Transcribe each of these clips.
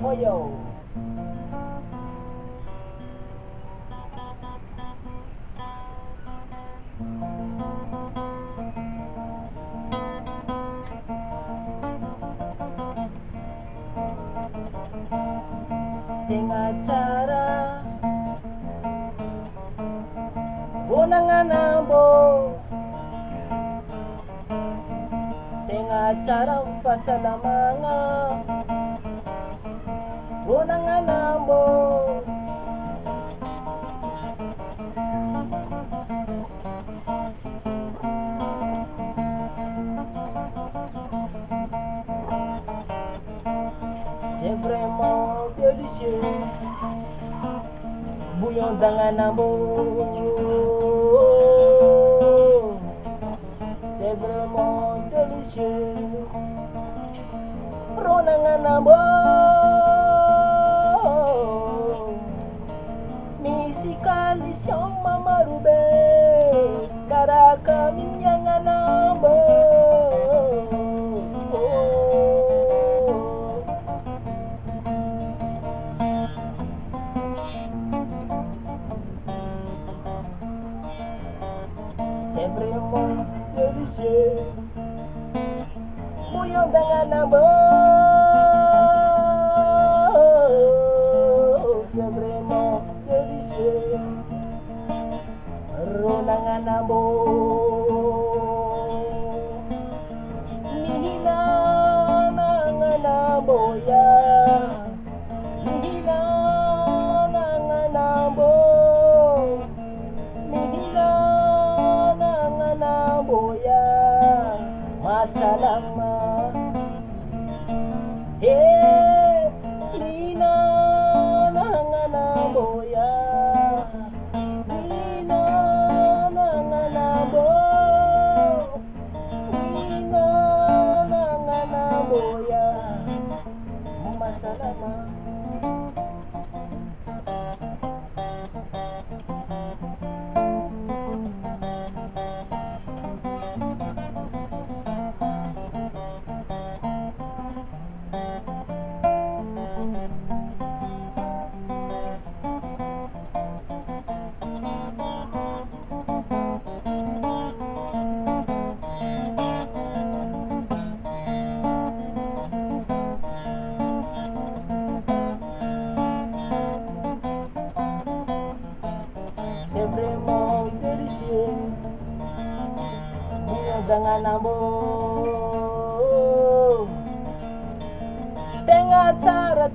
Oyo. Tengah cara unangan bo, tengah cara pasalamanga unangan bo. C'est vraiment délicieux, bouillon d'anganambo. C'est vraiment délicieux, ronanganambo. Misikali sioma marube, karaka minyanganambo. C'est vraiment délicieux, bouillon d'anganambo. C'est vraiment délicieux, ronanganambo. Mihina nanganambo ya, mihina nanganambo, mihina boya masalama lina nangana boya, lina nangana bo, lina nangana boya masalama. C'est vraiment délicieux, bouillon d'anganambo.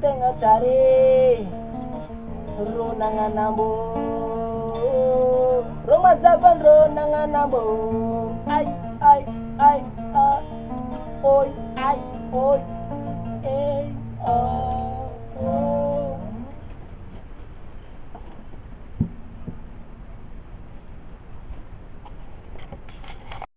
Tengah cari ronanganambo, Roma Zavan ronanganambo. Ay, ay, ay, ay, oi, ay, oi.